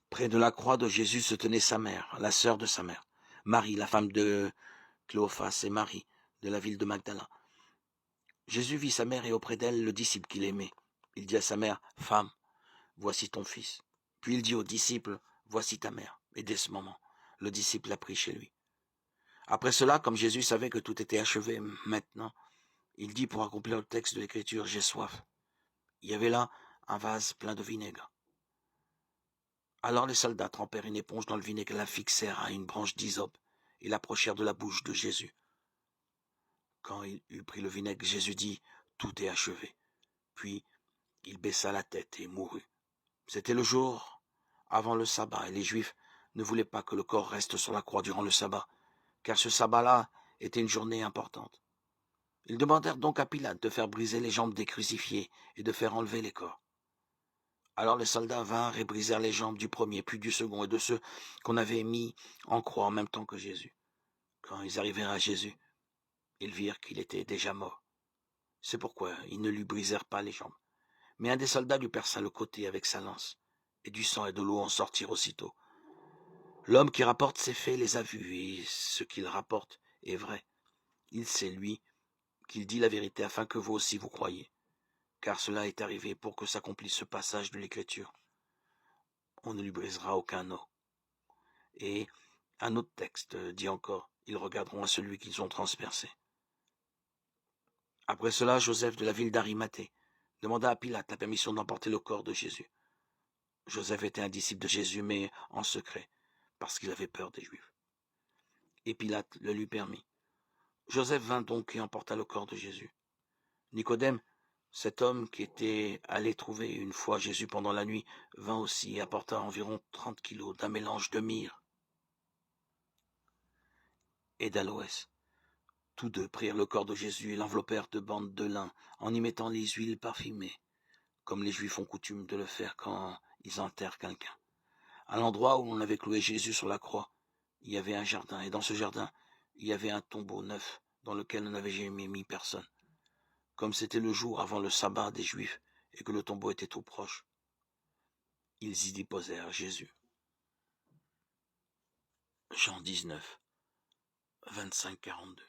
Près de la croix de Jésus se tenait sa mère, la sœur de sa mère, Marie, la femme de Cléophas, et Marie, de la ville de Magdala. Jésus vit sa mère et auprès d'elle le disciple qu'il aimait. Il dit à sa mère, « Femme, voici ton fils. » Puis il dit au disciple, « Voici ta mère. » Et dès ce moment, le disciple l'a pris chez lui. Après cela, comme Jésus savait que tout était achevé maintenant, il dit pour accomplir le texte de l'Écriture, « J'ai soif. » Il y avait là un vase plein de vinaigre. Alors les soldats trempèrent une éponge dans le vinaigre et la fixèrent à une branche d'hysope et l'approchèrent de la bouche de Jésus. Quand il eut pris le vinaigre, Jésus dit, « Tout est achevé. » Puis il baissa la tête et mourut. C'était le jour avant le sabbat et les Juifs ne voulaient pas que le corps reste sur la croix durant le sabbat, car ce sabbat-là était une journée importante. Ils demandèrent donc à Pilate de faire briser les jambes des crucifiés et de faire enlever les corps. Alors les soldats vinrent et brisèrent les jambes du premier, puis du second, et de ceux qu'on avait mis en croix en même temps que Jésus. Quand ils arrivèrent à Jésus, ils virent qu'il était déjà mort. C'est pourquoi ils ne lui brisèrent pas les jambes. Mais un des soldats lui perça le côté avec sa lance, et du sang et de l'eau en sortirent aussitôt. L'homme qui rapporte ces faits les a vus, et ce qu'il rapporte est vrai. Il sait, lui, qu'il dit la vérité afin que vous aussi vous croyiez. Car cela est arrivé pour que s'accomplisse ce passage de l'Écriture. On ne lui brisera aucun os. Et un autre texte dit encore, ils regarderont à celui qu'ils ont transpercé. Après cela, Joseph de la ville d'Arimathée demanda à Pilate la permission d'emporter le corps de Jésus. Joseph était un disciple de Jésus, mais en secret, parce qu'il avait peur des Juifs. Et Pilate le lui permit. Joseph vint donc et emporta le corps de Jésus. Nicodème, cet homme qui était allé trouver une fois Jésus pendant la nuit, vint aussi et apporta environ 30 kilos d'un mélange de myrrhe et d'aloès. Tous deux prirent le corps de Jésus et l'enveloppèrent de bandes de lin en y mettant les huiles parfumées, comme les Juifs ont coutume de le faire quand ils enterrent quelqu'un. À l'endroit où on avait cloué Jésus sur la croix, il y avait un jardin, et dans ce jardin, il y avait un tombeau neuf dans lequel on n'avait jamais mis personne. Comme c'était le jour avant le sabbat des Juifs et que le tombeau était tout proche, ils y déposèrent Jésus. Jean 19, 25-42.